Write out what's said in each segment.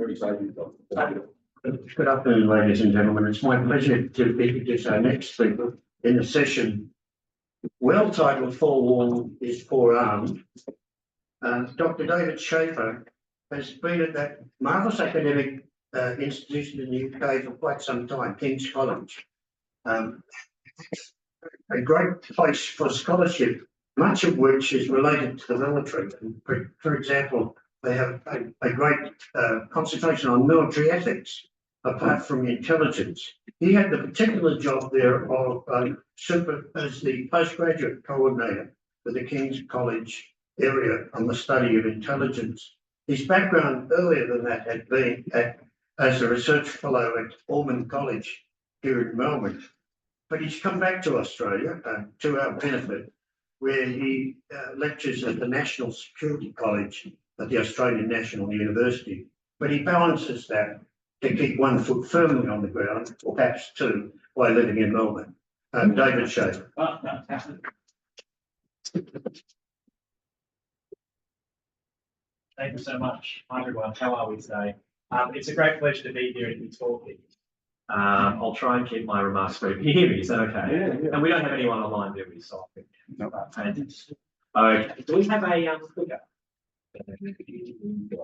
Good afternoon, ladies and gentlemen. It's my pleasure to introduce our next speaker in the session, well titled Forewarned is Forearmed. Dr. David Schaefer has been at that marvellous academic institution in the UK for quite some time, King's College. A great place for scholarship, much of which is related to the military. For example, they have a great concentration on military ethics, apart from intelligence. He had the particular job there of as the postgraduate coordinator for the King's College area on the study of intelligence. His background earlier than that had been as a research fellow at Ormond College here in Melbourne. But he's come back to Australia to our benefit, where he lectures at the National Security College at the Australian National University. But he balances that to keep one foot firmly on the ground, or perhaps two, while living in Melbourne. David Schaefer. Thank you so much. Hi everyone, how are we today? It's a great pleasure to be here and be talking. I'll try and keep my remarks brief. Can you hear me? Is that okay? Yeah. And we don't have anyone online, do we? So No. Okay. Do we have a clicker?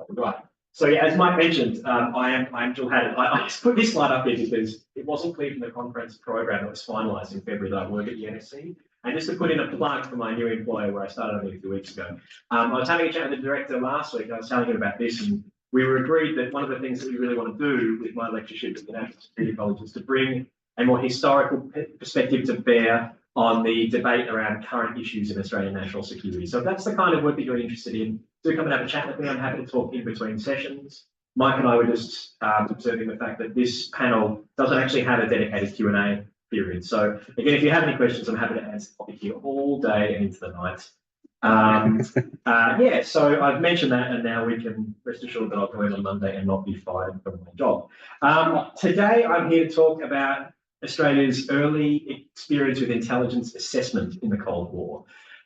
Right. So yeah, as Mike mentioned, I'm Jill Haddon. I just put this slide up here because it wasn't clear from the conference program that was finalised in February that I work at the NSC. And just to put in a plug for my new employer where I started only a few weeks ago. I was having a chat with the director last week. I was telling him about this, and we were agreed that one of the things that we really want to do with my lectureship at the National Security College is to bring a more historical perspective to bear on the debate around current issues in Australian national security. So if that's the kind of work that you're interested in, do come and have a chat with me. I'm happy to talk in between sessions. Mike and I were just observing the fact that this panel doesn't actually have a dedicated Q&A period. So again, if you have any questions, I'm happy to answer the topic here all day and into the night. Yeah, so I've mentioned that, and now we can rest assured that I'll go in on Monday and not be fired from my job. Today, I'm here to talk about Australia's early experience with intelligence assessment in the Cold War.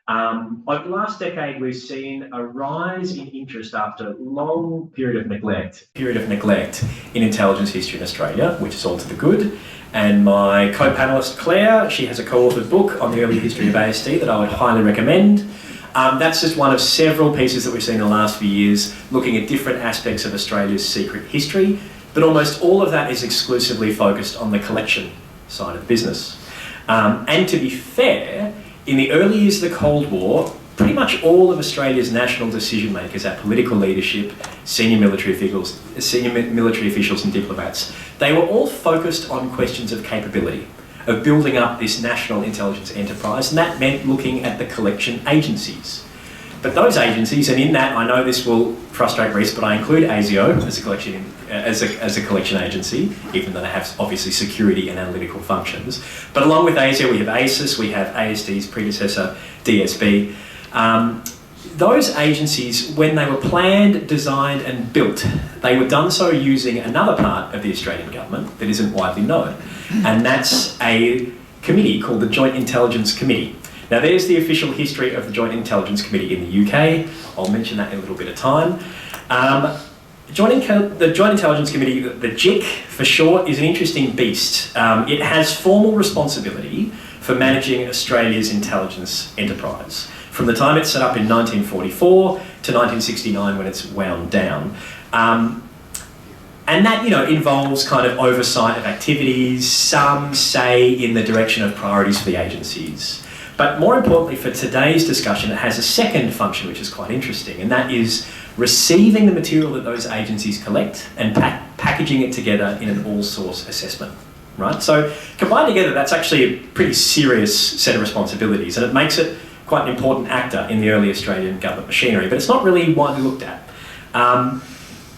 Over the last decade, we've seen a rise in interest after a long period of neglect in intelligence history in Australia, which is all to the good. And my co-panelist Claire, she has a co-authored book on the early history of ASD that I would highly recommend. That's just one of several pieces that we've seen in the last few years looking at different aspects of Australia's secret history, but almost all of that is exclusively focused on the collection side of the business. And to be fair, in the early years of the Cold War, pretty much all of Australia's national decision makers at political leadership, senior military officials and diplomats, they were all focused on questions of capability, of building up this national intelligence enterprise, and that meant looking at the collection agencies. But those agencies, and in that I know this will frustrate Reece, but I include ASIO as a collection agency, even though they have obviously security and analytical functions. But along with ASIO, we have ASIS, we have ASD's predecessor, DSB. Those agencies, when they were planned, designed and built, they were done so using another part of the Australian government that isn't widely known, and that's a committee called the Joint Intelligence Committee. Now there's the official history of the Joint Intelligence Committee in the UK. I'll mention that in a little bit of time. The Joint Intelligence Committee, the JIC for short, is an interesting beast. It has formal responsibility for managing Australia's intelligence enterprise, from the time it's set up in 1944 to 1969 when it's wound down. And that, involves kind of oversight of activities, some say in the direction of priorities for the agencies. But more importantly for today's discussion, it has a second function which is quite interesting, and that is receiving the material that those agencies collect and packaging it together in an all-source assessment, right? So combined together, that's actually a pretty serious set of responsibilities, and it makes it quite an important actor in the early Australian government machinery, but it's not really widely looked at.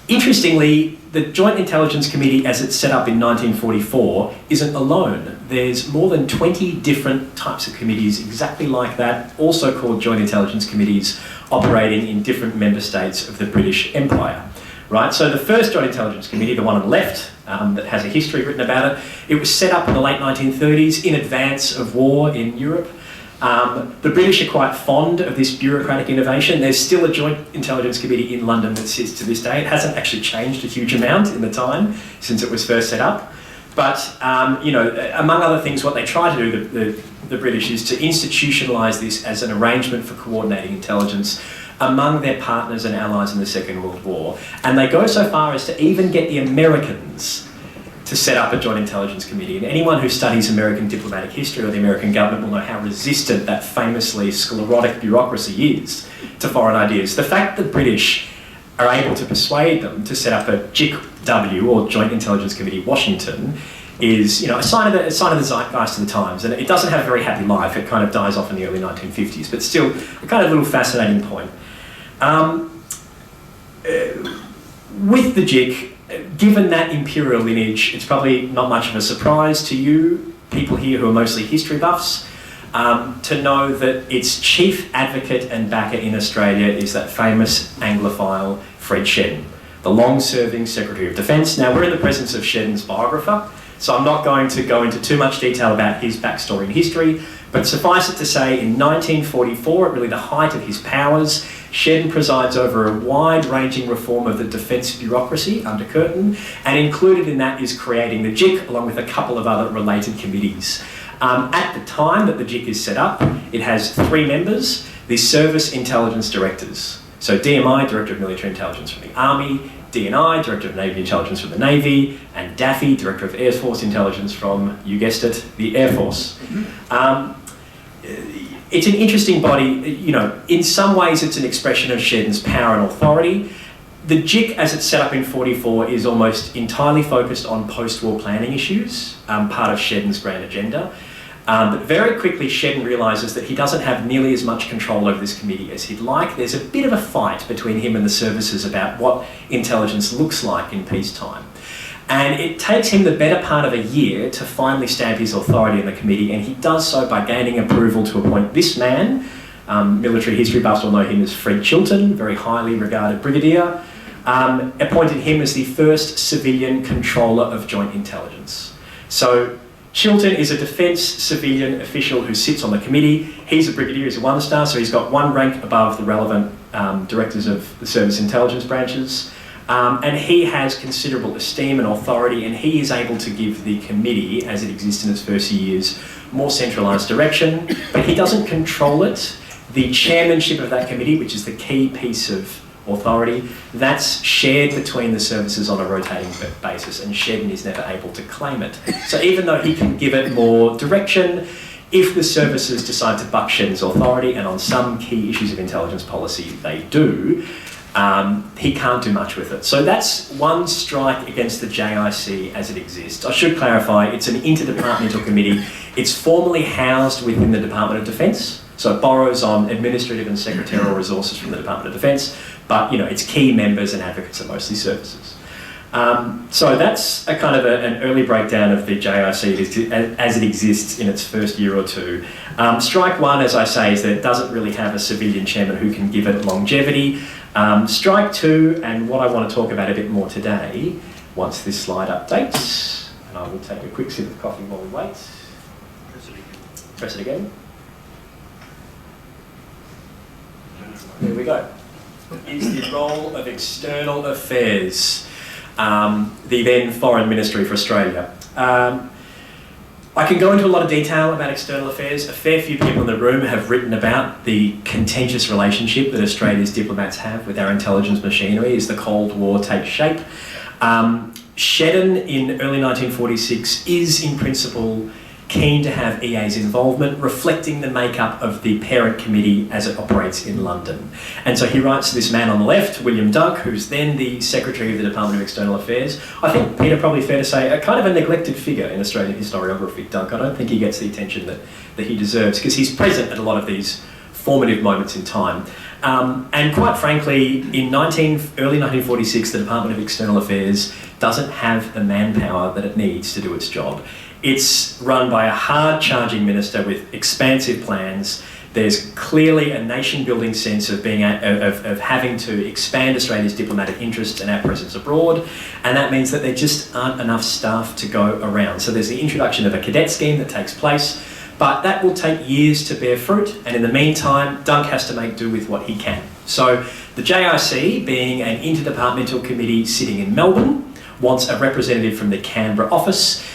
Interestingly, the Joint Intelligence Committee, as it's set up in 1944, isn't alone. There's more than 20 different types of committees exactly like that, also called Joint Intelligence Committees, operating in different member states of the British Empire. Right, so the first Joint Intelligence Committee, the one on the left, that has a history written about it, it was set up in the late 1930s in advance of war in Europe. The British are quite fond of this bureaucratic innovation. There's still a joint intelligence committee in London that sits to this day. It hasn't actually changed a huge amount in the time since it was first set up. But, you know, among other things, what they try to do, the British, is to institutionalise this as an arrangement for coordinating intelligence among their partners and allies in the Second World War. And they go so far as to even get the Americans to set up a joint intelligence committee. And anyone who studies American diplomatic history or the American government will know how resistant that famously sclerotic bureaucracy is to foreign ideas. The fact that the British are able to persuade them to set up a JICW, or Joint Intelligence Committee Washington, is, you know, a sign of the zeitgeist of the times. And it doesn't have a very happy life. It kind of dies off in the early 1950s, but still a kind of little fascinating point. With the JIC, given that imperial lineage, it's probably not much of a surprise to you, people here who are mostly history buffs, to know that its chief advocate and backer in Australia is that famous Anglophile Fred Shedden, the long-serving Secretary of Defence. Now, we're in the presence of Shedden's biographer, so I'm not going to go into too much detail about his backstory and history, but suffice it to say, in 1944, at really the height of his powers, Shedden presides over a wide-ranging reform of the defence bureaucracy under Curtin, and included in that is creating the JIC, along with a couple of other related committees. At the time that the JIC is set up, it has 3 members, the Service Intelligence Directors. So DMI, Director of Military Intelligence from the Army, DNI, Director of Navy Intelligence from the Navy, and Daffy, Director of Air Force Intelligence from, you guessed it, the Air Force. It's an interesting body. You know, in some ways it's an expression of Shedden's power and authority. The JIC, as it's set up in 44, is almost entirely focused on post-war planning issues, part of Shedden's grand agenda. But very quickly, Shedden realises that he doesn't have nearly as much control over this committee as he'd like. There's a bit of a fight between him and the services about what intelligence looks like in peacetime. And it takes him the better part of a year to finally stamp his authority in the committee, and he does so by gaining approval to appoint this man. Military history buffs will know him as Fred Chilton, very highly regarded brigadier. Appointed him as the first civilian controller of joint intelligence. So Chilton is a defence civilian official who sits on the committee. He's a brigadier, he's a 1-star, so he's got one rank above the relevant directors of the service intelligence branches. And he has considerable esteem and authority, and he is able to give the committee, as it exists in its first years, more centralised direction, but he doesn't control it. The chairmanship of that committee, which is the key piece of authority, that's shared between the services on a rotating basis, and Shedden is never able to claim it. So even though he can give it more direction, if the services decide to buck Shedden's authority, and on some key issues of intelligence policy they do, he can't do much with it. So that's one strike against the JIC as it exists. I should clarify, it's an interdepartmental committee. It's formally housed within the Department of Defence, so it borrows on administrative and secretarial resources from the Department of Defence, but you know, its key members and advocates are mostly services. So that's a kind of an early breakdown of the JIC as it exists in its first year or two. Strike one, as I say, is that it doesn't really have a civilian chairman who can give it longevity. Strike two, and what I want to talk about a bit more today, once this slide updates, and I will take a quick sip of coffee while we wait. Press it again. There we go. Is the role of external affairs, the then Foreign Ministry for Australia. I can go into a lot of detail about external affairs. A fair few people in the room have written about the contentious relationship that Australia's diplomats have with our intelligence machinery as the Cold War takes shape. Shedden in early 1946 is in principle keen to have EA's involvement, reflecting the makeup of the parent committee as it operates in London. And so he writes to this man on the left, William Dunk, who's then the Secretary of the Department of External Affairs. I think, Peter, probably fair to say, a kind of a neglected figure in Australian historiography, Dunk. I don't think he gets the attention that he deserves, because he's present at a lot of these formative moments in time. And quite frankly, in early 1946, the Department of External Affairs doesn't have the manpower that it needs to do its job. It's run by a hard-charging minister with expansive plans. There's clearly a nation-building sense of having to expand Australia's diplomatic interests and our presence abroad, and that means that there just aren't enough staff to go around. So there's the introduction of a cadet scheme that takes place, But that will take years to bear fruit, and in the meantime, Dunk has to make do with what he can. So the JIC, being an interdepartmental committee sitting in Melbourne, wants a representative from the Canberra office.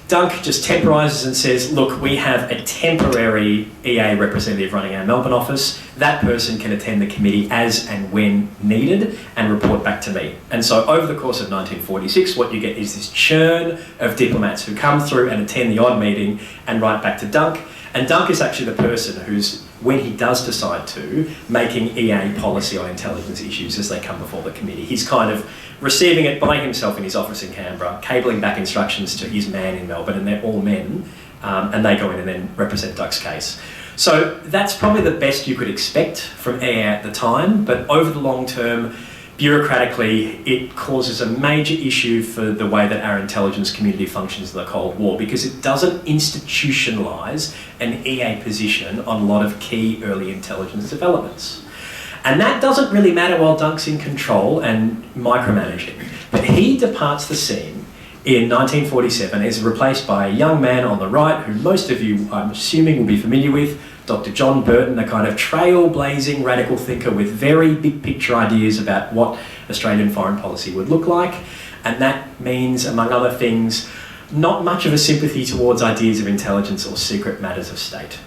Dunk just temporises and says, look, we have a temporary EA representative running our Melbourne office. That person can attend the committee as and when needed and report back to me. And so over the course of 1946, what you get is this churn of diplomats who come through and attend the odd meeting and write back to Dunk. And Dunk is actually the person who's, when he does decide to, making EA policy on intelligence issues as they come before the committee. He's kind of receiving it by himself in his office in Canberra, cabling back instructions to his man in Melbourne, and they're all men, and they go in and then represent Dunk's case. So that's probably the best you could expect from EA at the time, but over the long term, bureaucratically, it causes a major issue for the way that our intelligence community functions in the Cold War, because it doesn't institutionalise an EA position on a lot of key early intelligence developments. And that doesn't really matter while Dunk's in control and micromanaging. But he departs the scene in 1947, is replaced by a young man on the right, who most of you, I'm assuming, will be familiar with, Dr. John Burton, a kind of trailblazing radical thinker with very big picture ideas about what Australian foreign policy would look like. And that means, among other things, not much of a sympathy towards ideas of intelligence or secret matters of state.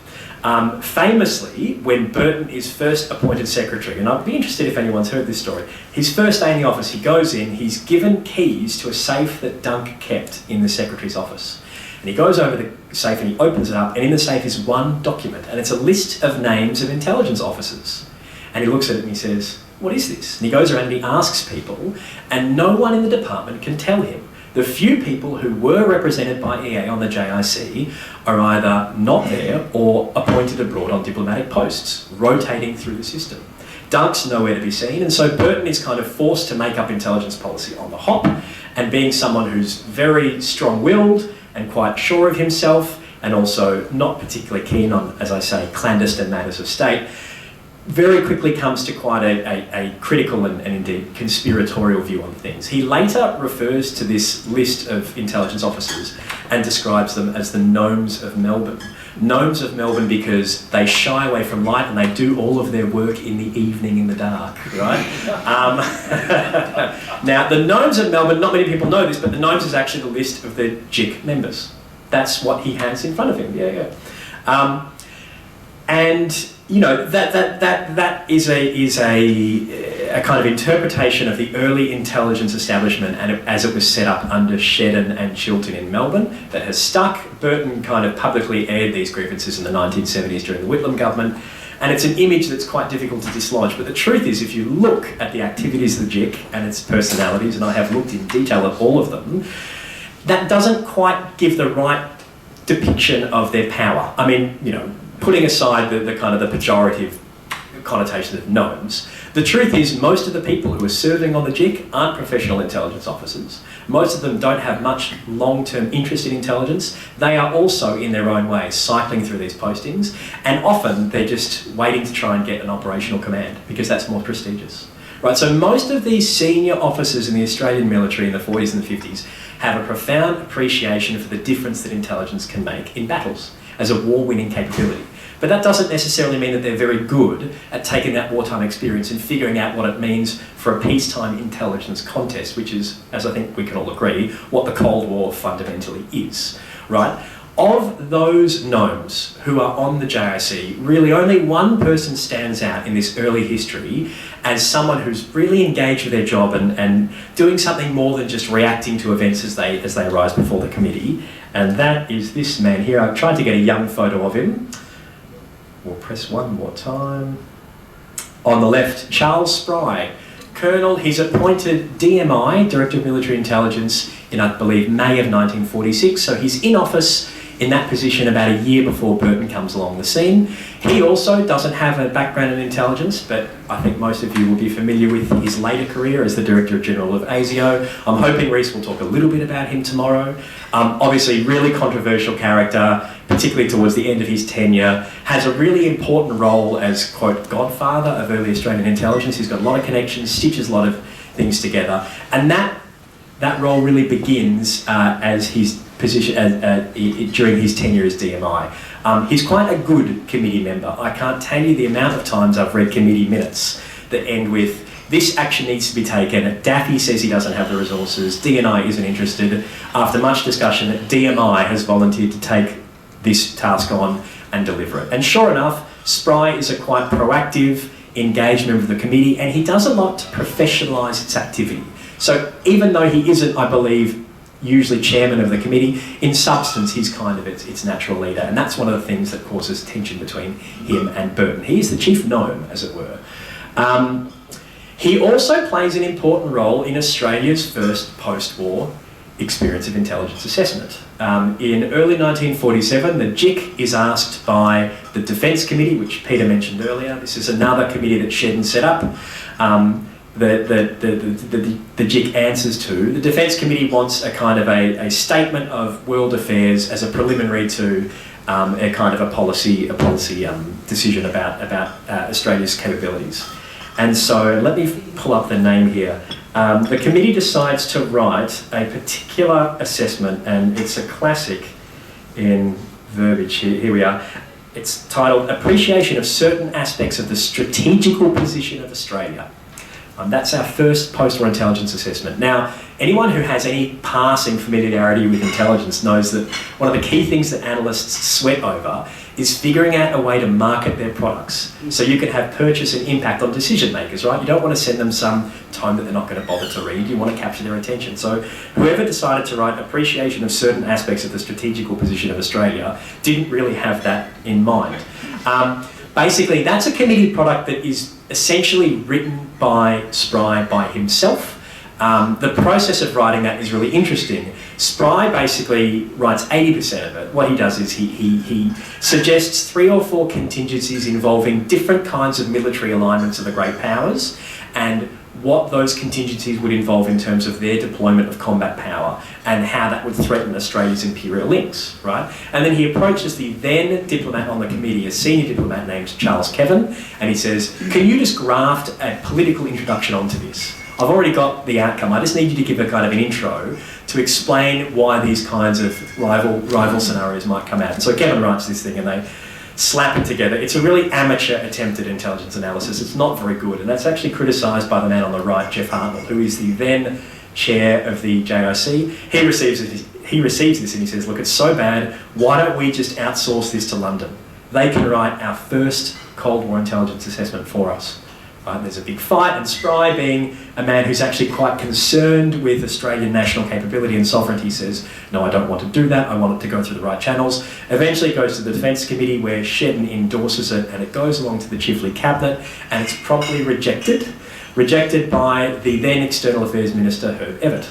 Famously, when Burton is first appointed secretary, and I'd be interested if anyone's heard this story, his first day in the office, he goes in, he's given keys to a safe that Dunk kept in the secretary's office. And he goes over the safe and he opens it up, and in the safe is one document, and it's a list of names of intelligence officers. And he looks at it and he says, what is this? And he goes around and he asks people, and no one in the department can tell him. The few people who were represented by EA on the JIC are either not there or appointed abroad on diplomatic posts, rotating through the system. Dunk's nowhere to be seen, and so Burton is kind of forced to make up intelligence policy on the hop, and being someone who's very strong-willed and quite sure of himself, and also not particularly keen on, as I say, clandestine matters of state, very quickly comes to quite a critical and indeed conspiratorial view on things. He later refers to this list of intelligence officers and describes them as the gnomes of Melbourne. Gnomes of Melbourne because they shy away from light and they do all of their work in the evening in the dark, right? Now, the gnomes of Melbourne, not many people know this, but the gnomes is actually the list of the JIC members. That's what he has in front of him, and you know, that is a kind of interpretation of the early intelligence establishment and as it was set up under Shedden and Chilton in Melbourne that has stuck. Burton kind of publicly aired these grievances in the 1970s during the Whitlam government, and it's an image that's quite difficult to dislodge. But the truth is, if you look at the activities of the JIC and its personalities, and I have looked in detail at all of them, that doesn't quite give the right depiction of their power. I mean, you know, putting aside the kind of the pejorative connotation of gnomes, the truth is most of the people who are serving on the JIC aren't professional intelligence officers. Most of them don't have much long-term interest in intelligence. They are also, in their own way, cycling through these postings, and often they're just waiting to try and get an operational command because that's more prestigious. Right, so most of these senior officers in the Australian military in the 40s and the 50s have a profound appreciation for the difference that intelligence can make in battles as a war-winning capability. But that doesn't necessarily mean that they're very good at taking that wartime experience and figuring out what it means for a peacetime intelligence contest, which is, as I think we can all agree, what the Cold War fundamentally is, right? Of those gnomes who are on the JIC, really only one person stands out in this early history as someone who's really engaged with their job and doing something more than just reacting to events as they arise before the committee. And that is this man here. I've tried to get a young photo of him. We'll press one more time. On the left, Charles Spry, Colonel. He's appointed DMI, Director of Military Intelligence, in, I believe, May of 1946. So he's in office in that position about a year before Burton comes along the scene. He also doesn't have a background in intelligence, but I think most of you will be familiar with his later career as the Director General of ASIO. I'm hoping Reece will talk a little bit about him tomorrow. Obviously, really controversial character, particularly towards the end of his tenure, has a really important role as, quote, godfather of early Australian intelligence. He's got a lot of connections, stitches a lot of things together, and that role really begins as he's position during his tenure as DMI. He's quite a good committee member. I can't tell you the amount of times I've read committee minutes that end with, this action needs to be taken, Daffy says he doesn't have the resources, DNI isn't interested. After much discussion, DMI has volunteered to take this task on and deliver it. And sure enough, Spry is a quite proactive, engaged member of the committee, and he does a lot to professionalise its activity. So even though he isn't, I believe, usually chairman of the committee, in substance he's kind of its natural leader, and that's one of the things that causes tension between him and Burton. He is the chief gnome, as it were. He also plays an important role in Australia's first post-war experience of intelligence assessment. In early 1947, the JIC is asked by the Defence Committee, which Peter mentioned earlier. This is another committee that Shedden set up. The JIC answers to. The Defence Committee wants a kind of a statement of world affairs as a preliminary to a kind of a policy decision about Australia's capabilities. And so let me pull up the name here. The committee decides to write a particular assessment, and it's a classic in verbiage here. Here we are. It's titled Appreciation of Certain Aspects of the Strategical Position of Australia. That's our first post-war intelligence assessment. Now, anyone who has any passing familiarity with intelligence knows that one of the key things that analysts sweat over is figuring out a way to market their products. So you can have purchase and impact on decision makers, right? You don't want to send them some tome that they're not going to bother to read. You want to capture their attention. So whoever decided to write appreciation of certain aspects of the strategical position of Australia didn't really have that in mind. Basically, that's a committee product that is essentially written by Spry by himself. The process of writing that is really interesting. Spry basically writes 80% of it. What he does is he suggests 3 or 4 contingencies involving different kinds of military alignments of the great powers and what those contingencies would involve in terms of their deployment of combat power and how that would threaten Australia's imperial links, right? And then he approaches the then diplomat on the committee, a senior diplomat named Charles Kevin, and he says, can you just graft a political introduction onto this? I've already got the outcome. I just need you to give a kind of an intro to explain why these kinds of rival scenarios might come out. And so Kevin writes this thing and they slap it together. It's a really amateur attempt at intelligence analysis. It's not very good, and that's actually criticised by the man on the right, Jeff Hartnell, who is the then chair of the JIC. He receives this and he says, look, it's so bad, why don't we just outsource this to London? They can write our first Cold War intelligence assessment for us. Right? There's a big fight, and Spry, being a man who's actually quite concerned with Australian national capability and sovereignty, says, no, I don't want to do that, I want it to go through the right channels. Eventually it goes to the Defence Committee where Shedden endorses it, and it goes along to the Chifley Cabinet, and it's promptly rejected by the then External Affairs Minister, Herb Evatt.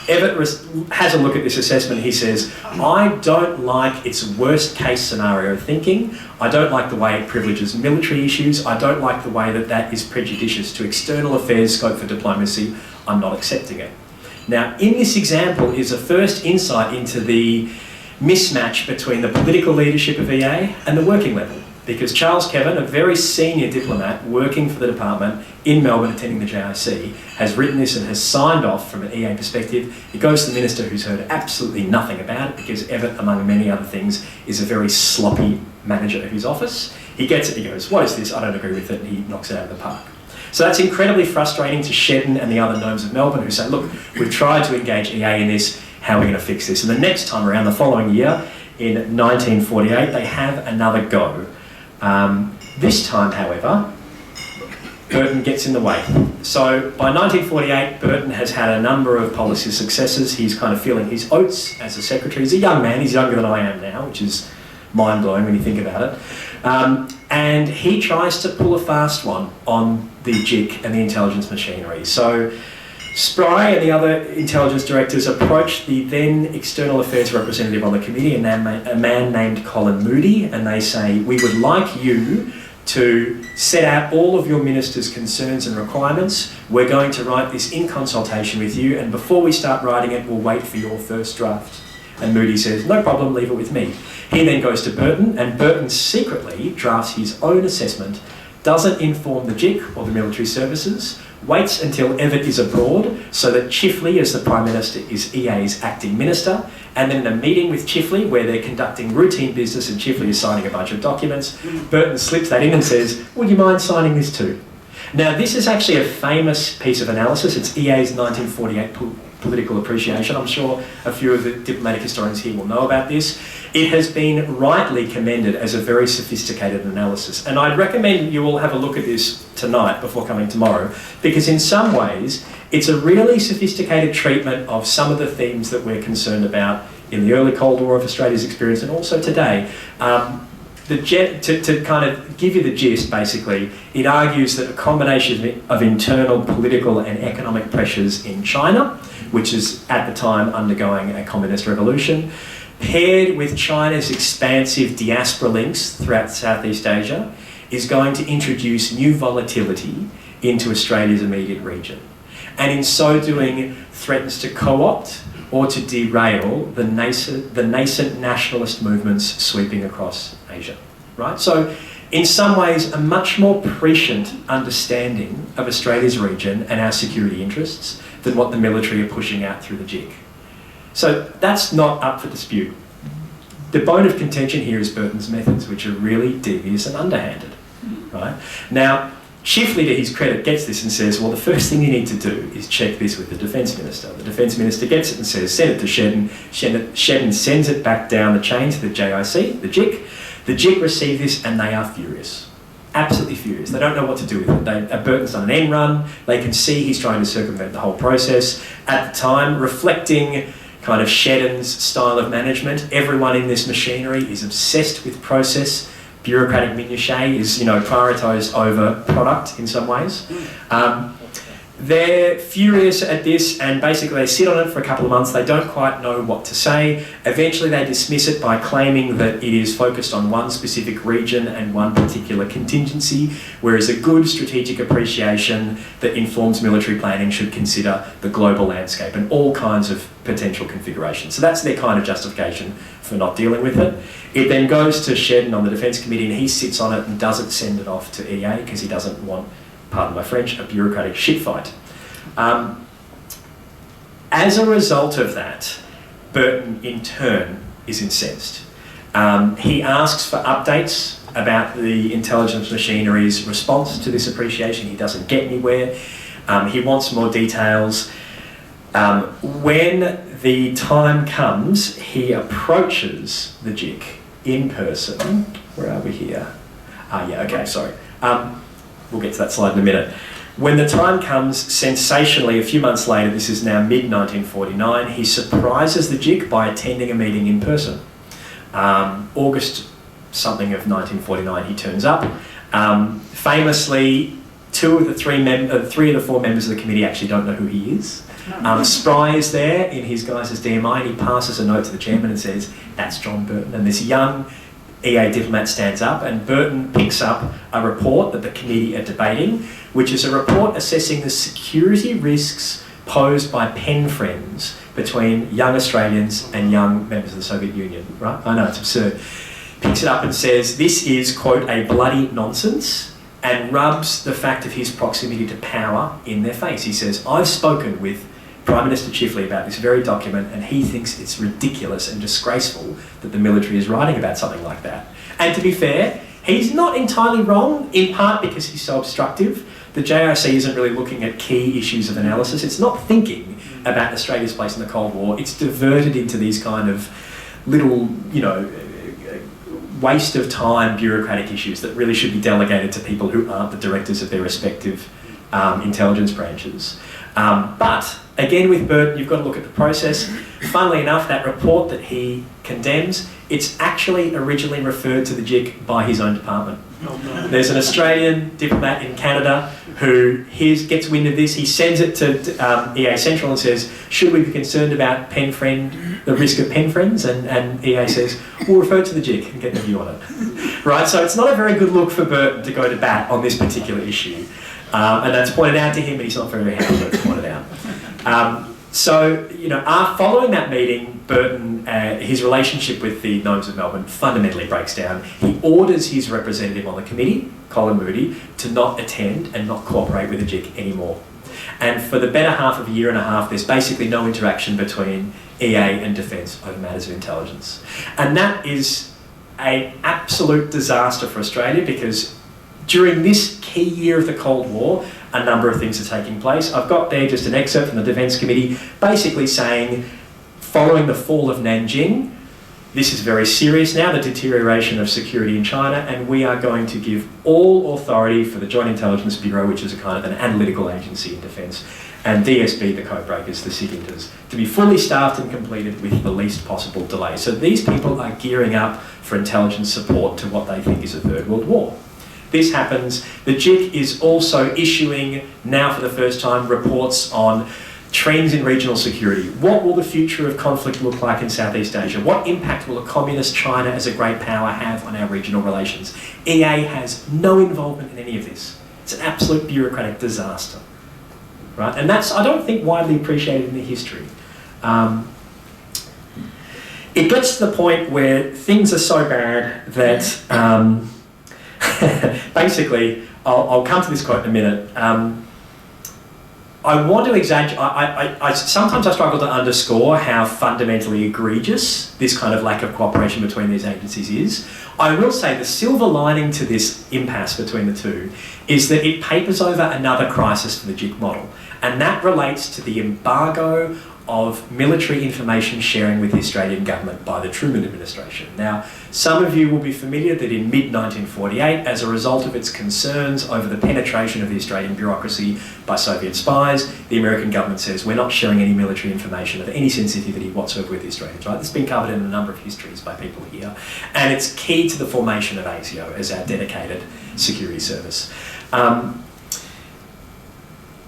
Evatt has a look at this assessment. He says, I don't like its worst case scenario thinking. I don't like the way it privileges military issues. I don't like the way that that is prejudicious to external affairs scope for diplomacy. I'm not accepting it. Now, in this example is a first insight into the mismatch between the political leadership of EA and the working level. Because Charles Kevin, a very senior diplomat working for the department in Melbourne attending the JIC, has written this and has signed off from an EA perspective. It goes to the minister, who's heard absolutely nothing about it because Evatt, among many other things, is a very sloppy manager of his office. He gets it, he goes, what is this? I don't agree with it, and he knocks it out of the park. So that's incredibly frustrating to Shedden and the other gnomes of Melbourne who say, look, we've tried to engage EA in this, how are we going to fix this? And the next time around, the following year, in 1948, they have another go. This time, however, Burton gets in the way. So by 1948, Burton has had a number of policy successes. He's kind of feeling his oats as a secretary. He's a young man, he's younger than I am now, which is mind-blowing when you think about it. And he tries to pull a fast one on the JIC and the intelligence machinery. So Spry and the other intelligence directors approached the then external affairs representative on the committee, a man named Colin Moody, and they say, we would like you to set out all of your minister's concerns and requirements. We're going to write this in consultation with you, and before we start writing it, we'll wait for your first draft. And Moody says, no problem, leave it with me. He then goes to Burton, and Burton secretly drafts his own assessment, doesn't inform the JIC or the military services, waits until Evatt is abroad so that Chifley, as the Prime Minister, is EA's acting minister, and then in a meeting with Chifley where they're conducting routine business and Chifley is signing a bunch of documents, Burton slips that in and says, would you mind signing this too? Now, this is actually a famous piece of analysis. It's EA's 1948 political appreciation. I'm sure a few of the diplomatic historians here will know about this. It has been rightly commended as a very sophisticated analysis. And I'd recommend you all have a look at this tonight before coming tomorrow, because in some ways, it's a really sophisticated treatment of some of the themes that we're concerned about in the early Cold War of Australia's experience and also today. To kind of give you the gist, basically, it argues that a combination of internal political and economic pressures in China, which is at the time undergoing a communist revolution, paired with China's expansive diaspora links throughout Southeast Asia, is going to introduce new volatility into Australia's immediate region. And in so doing, threatens to co-opt or to derail the nascent nationalist movements sweeping across Asia, right? So in some ways, a much more prescient understanding of Australia's region and our security interests than what the military are pushing out through the JIC. So that's not up for dispute. The bone of contention here is Burton's methods, which are really devious and underhanded, right? Now, Chifley, to his credit, gets this and says, well, the first thing you need to do is check this with the Defence Minister. The Defence Minister gets it and says, send it to Shedden. Shedden sends it back down the chain to the JIC, the JIC. The JIC receive this and they are furious. Absolutely furious. They don't know what to do with it. Burton's done an end run. They can see he's trying to circumvent the whole process. At the time, reflecting kind of Shedden's style of management, everyone in this machinery is obsessed with process. Bureaucratic minutiae is, prioritised over product in some ways. They're furious at this and basically they sit on it for a couple of months. They don't quite know what to say. Eventually they dismiss it by claiming that it is focused on one specific region and one particular contingency, whereas a good strategic appreciation that informs military planning should consider the global landscape and all kinds of potential configurations. So that's their kind of justification for not dealing with it. It then goes to Shedden on the Defence Committee and he sits on it and doesn't send it off to EA because he doesn't want, pardon my French, a bureaucratic shit fight. As a result of that, Burton in turn is incensed. He asks for updates about the intelligence machinery's response to this appreciation. He doesn't get anywhere. He wants more details. When the time comes, he approaches the JIC in person. Where are we here? We'll get to that slide in a minute. When the time comes, sensationally, a few months later, this is now mid-1949, he surprises the JIC by attending a meeting in person. August something of 1949, he turns up. Famously, three of the four members of the committee actually don't know who he is. Spry is there in his guise as DMI and he passes a note to the chairman and says, that's John Burton. And this young EA diplomat stands up and Burton picks up a report that the committee are debating, which is a report assessing the security risks posed by pen friends between young Australians and young members of the Soviet Union, right? I know, it's absurd. Picks it up and says, this is, quote, a bloody nonsense, and rubs the fact of his proximity to power in their face. He says, I've spoken with Prime Minister Chifley about this very document and he thinks it's ridiculous and disgraceful that the military is writing about something like that. And to be fair, he's not entirely wrong, in part because he's so obstructive. The JIC isn't really looking at key issues of analysis. It's not thinking about Australia's place in the Cold War. It's diverted into these kind of little, waste of time bureaucratic issues that really should be delegated to people who aren't the directors of their respective intelligence branches. But again, with Burton, you've got to look at the process. Funnily enough, that report that he condemns, it's actually originally referred to the JIC by his own department. Oh, no. There's an Australian diplomat in Canada who gets wind of this. He sends it to EA Central and says, should we be concerned about the risk of pen friends? And EA says, we'll refer to the JIC and get the view on it. Right, so it's not a very good look for Burton to go to bat on this particular issue. And that's pointed out to him, and he's not very happy that it's pointed out. Following that meeting, Burton, his relationship with the Gnomes of Melbourne fundamentally breaks down. He orders his representative on the committee, Colin Moody, to not attend and not cooperate with the JIC anymore. And for the better half of a year and a half, there's basically no interaction between EA and defence over matters of intelligence. And that is an absolute disaster for Australia, because during this key year of the Cold War, a number of things are taking place. I've got there just an excerpt from the Defence Committee basically saying, following the fall of Nanjing, this is very serious now, the deterioration of security in China, and we are going to give all authority for the Joint Intelligence Bureau, which is a kind of an analytical agency in defence, and DSB, the codebreakers, the SIGINTers, to be fully staffed and completed with the least possible delay. So these people are gearing up for intelligence support to what they think is a Third World War. This happens. The JIC is also issuing, now for the first time, reports on trends in regional security. What will the future of conflict look like in Southeast Asia? What impact will a communist China as a great power have on our regional relations? EA has no involvement in any of this. It's an absolute bureaucratic disaster, right? And that's, I don't think, widely appreciated in the history. It gets to the point where things are so bad that basically, I'll come to this quote in a minute. I want to exaggerate, sometimes I struggle to underscore how fundamentally egregious this kind of lack of cooperation between these agencies is. I will say the silver lining to this impasse between the two is that it papers over another crisis for the JIC model, and that relates to the embargo of military information sharing with the Australian government by the Truman administration. Now, some of you will be familiar that in mid-1948, as a result of its concerns over the penetration of the Australian bureaucracy by Soviet spies, the American government says, we're not sharing any military information of any sensitivity whatsoever with the Australians, right? This has been covered in a number of histories by people here, and it's key to the formation of ASIO as our dedicated security service.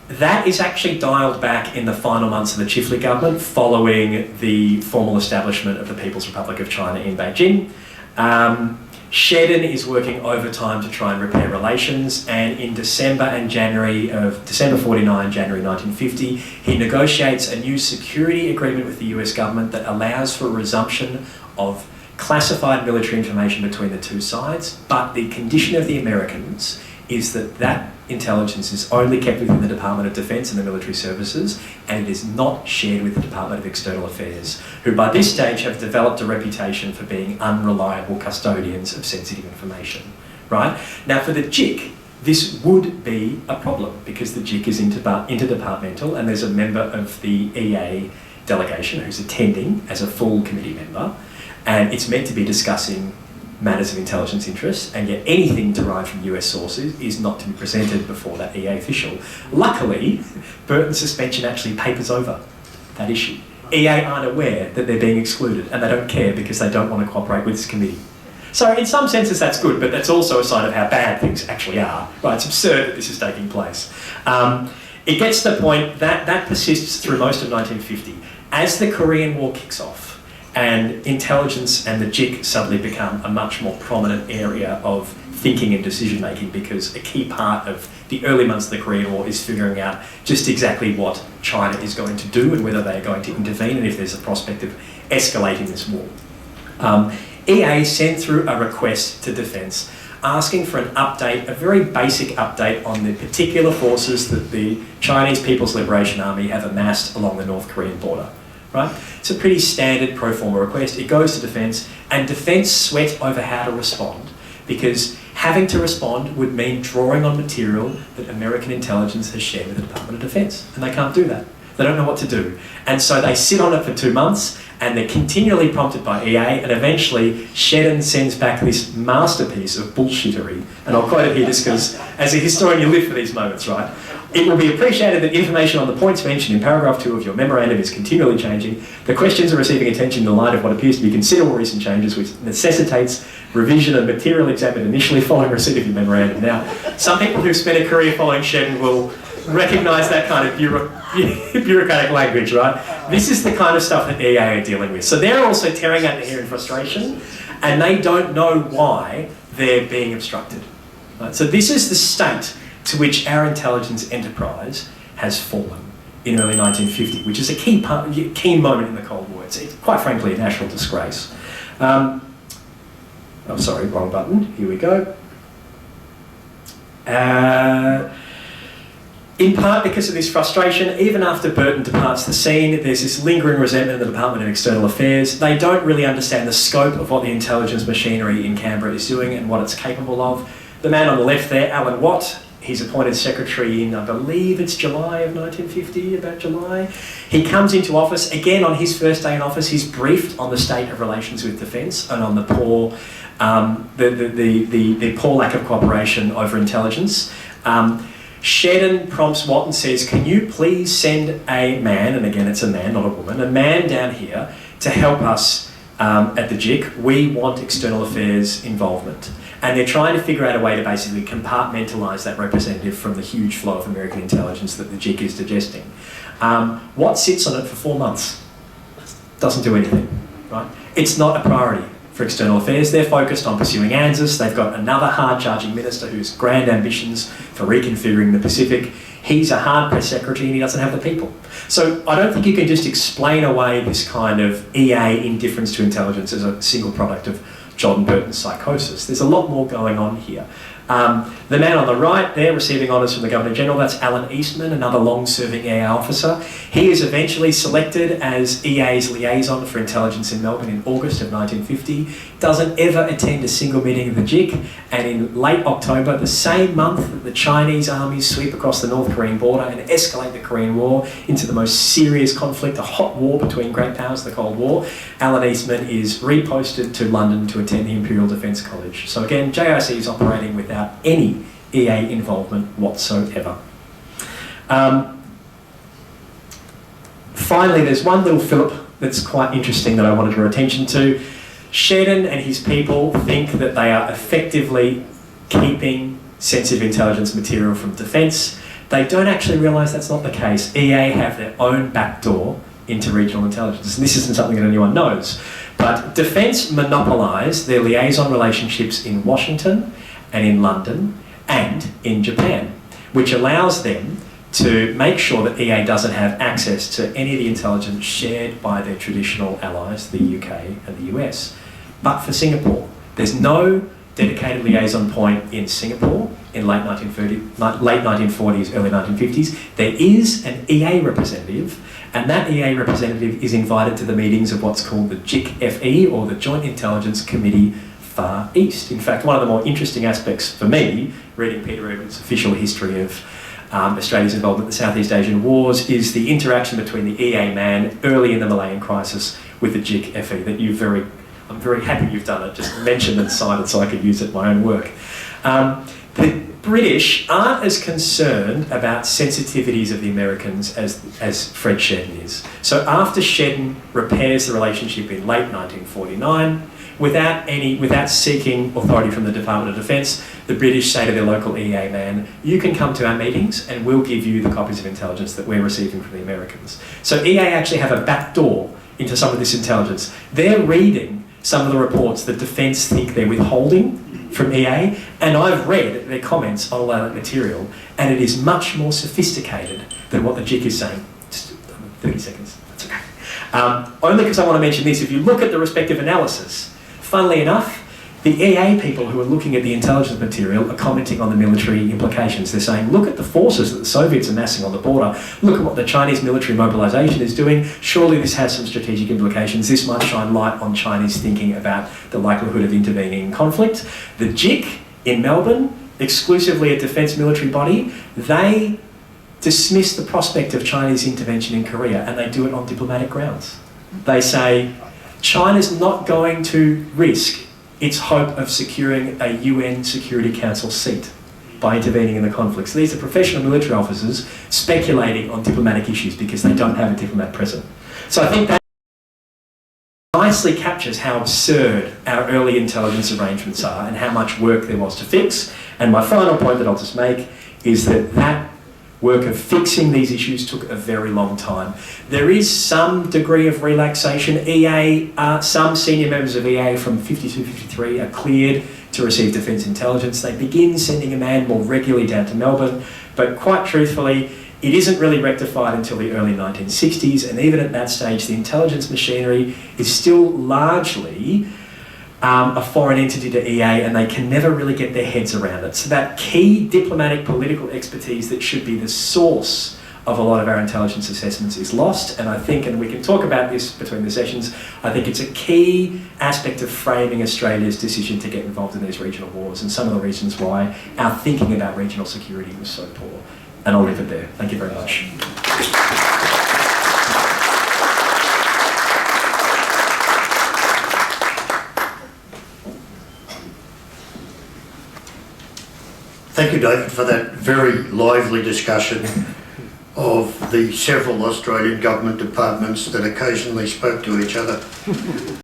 That is actually dialed back in the final months of the Chifley government following the formal establishment of the People's Republic of China in Beijing. Shedden is working overtime to try and repair relations, and in December 49, January 1950, he negotiates a new security agreement with the US government that allows for a resumption of classified military information between the two sides, but the condition of the Americans is that that intelligence is only kept within the Department of Defence and the military services, and it is not shared with the Department of External Affairs, who by this stage have developed a reputation for being unreliable custodians of sensitive information, right? Now for the JIC, this would be a problem because the JIC is interdepartmental, and there's a member of the EA delegation who's attending as a full committee member, and it's meant to be discussing matters of intelligence interest, and yet anything derived from US sources is not to be presented before that EA official. Luckily, Burton's suspension actually papers over that issue. EA aren't aware that they're being excluded, and they don't care because they don't want to cooperate with this committee. So in some senses that's good, but that's also a sign of how bad things actually are. Right, it's absurd that this is taking place. It gets to the point that that persists through most of 1950. As the Korean War kicks off, and intelligence and the JIC suddenly become a much more prominent area of thinking and decision making, because a key part of the early months of the Korean War is figuring out just exactly what China is going to do and whether they are going to intervene and if there's a prospect of escalating this war. EA sent through a request to Defence asking for an update, a very basic update on the particular forces that the Chinese People's Liberation Army have amassed along the North Korean border. Right? It's a pretty standard pro forma request. It goes to Defence, and Defence sweat over how to respond, because having to respond would mean drawing on material that American intelligence has shared with the Department of Defence, and they can't do that. They don't know what to do. And so they sit on it for 2 months, and they're continually prompted by EA, and eventually Shedden sends back this masterpiece of bullshittery, and I'll quote it here just because, as a historian, you live for these moments, right? It will be appreciated that information on the points mentioned in paragraph 2 of your memorandum is continually changing. The questions are receiving attention in the light of what appears to be considerable recent changes, which necessitates revision of material examined initially following receipt of your memorandum. Now, some people who've spent a career following Shedden will recognise that kind of bureaucratic language, right? This is the kind of stuff that EA are dealing with. So they're also tearing out their hair in frustration, and they don't know why they're being obstructed. Right? So this is the state to which our intelligence enterprise has fallen in early 1950, which is a key moment in the Cold War. It's quite frankly a national disgrace. Oh, sorry, wrong button. Here we go. In part because of this frustration, even after Burton departs the scene, there's this lingering resentment in the Department of External Affairs. They don't really understand the scope of what the intelligence machinery in Canberra is doing and what it's capable of. The man on the left there, Alan Watt, he's appointed secretary in, I believe it's July of 1950, about July. He comes into office, again on his first day in office, he's briefed on the state of relations with defence and on the poor, the poor lack of cooperation over intelligence. Shedden prompts Watt and says, can you please send a man, and again it's a man, not a woman, a man down here to help us at the JIC. We want external affairs involvement. And they're trying to figure out a way to basically compartmentalise that representative from the huge flow of American intelligence that the JIC is digesting. Watt sits on it for 4 months. Doesn't do anything, right? It's not a priority for external affairs. They're focused on pursuing ANZUS. They've got another hard-charging minister who's grand ambitions for reconfiguring the Pacific. He's a hard-pressed secretary and he doesn't have the people. So I don't think you can just explain away this kind of EA indifference to intelligence as a single product of John Burton's psychosis. There's a lot more going on here. The man on the right there receiving honours from the Governor-General, that's Alan Eastman, another long-serving EA officer. He is eventually selected as EA's liaison for intelligence in Melbourne in August of 1950, doesn't ever attend a single meeting of the JIC, and in late October, the same month that the Chinese armies sweep across the North Korean border and escalate the Korean War into the most serious conflict, a hot war between great powers, the Cold War, Alan Eastman is reposted to London to attend the Imperial Defence College. So again, JIC is operating without any EA involvement whatsoever. Finally, there's one little fillip that's quite interesting that I want to draw attention to. Shedden and his people think that they are effectively keeping sensitive intelligence material from defence. They don't actually realise that's not the case. EA have their own backdoor into regional intelligence, and this isn't something that anyone knows. But defence monopolise their liaison relationships in Washington and in London and in Japan, which allows them to make sure that EA doesn't have access to any of the intelligence shared by their traditional allies, the UK and the US. But for Singapore, there's no dedicated liaison point in Singapore in late 1940s, early 1950s. There is an EA representative, and that EA representative is invited to the meetings of what's called the JIC-FE, or the Joint Intelligence Committee Far East. In fact, one of the more interesting aspects for me, reading Peter Urban's official history of Australia's involvement in the Southeast Asian Wars, is the interaction between the EA man early in the Malayan crisis with the JIC-FE that I'm very happy you've done it, just mentioned and cited so I could use it in my own work. The British aren't as concerned about sensitivities of the Americans as Fred Shedden is. So after Shedden repairs the relationship in late 1949, without seeking authority from the Department of Defence, the British say to their local EA man, you can come to our meetings and we'll give you the copies of intelligence that we're receiving from the Americans. So EA actually have a back door into some of this intelligence. They're reading some of the reports that Defence think they're withholding from EA, and I've read their comments on all that material, and it is much more sophisticated than what the JIC is saying. Just 30 seconds, that's okay. Only because I want to mention this, if you look at the respective analysis, funnily enough, the EA people who are looking at the intelligence material are commenting on the military implications. They're saying, look at the forces that the Soviets are massing on the border, look at what the Chinese military mobilisation is doing, surely this has some strategic implications. This might shine light on Chinese thinking about the likelihood of intervening in conflict. The JIC in Melbourne, exclusively a defence military body, they dismiss the prospect of Chinese intervention in Korea, and they do it on diplomatic grounds. They say, China's not going to risk its hope of securing a UN Security Council seat by intervening in the conflict. So these are professional military officers speculating on diplomatic issues because they don't have a diplomat present. So I think that nicely captures how absurd our early intelligence arrangements are and how much work there was to fix. And my final point that I'll just make is that work of fixing these issues took a very long time. There is some degree of relaxation. EA, some senior members of EA from 52, 53 are cleared to receive defence intelligence. They begin sending a man more regularly down to Melbourne, but quite truthfully, it isn't really rectified until the early 1960s, and even at that stage, the intelligence machinery is still largely a foreign entity to EA and they can never really get their heads around it. So that key diplomatic political expertise that should be the source of a lot of our intelligence assessments is lost, and I think, and we can talk about this between the sessions, I think it's a key aspect of framing Australia's decision to get involved in these regional wars and some of the reasons why our thinking about regional security was so poor. And I'll leave it there. Thank you very much. Thank you, David, for that very lively discussion of the several Australian government departments that occasionally spoke to each other.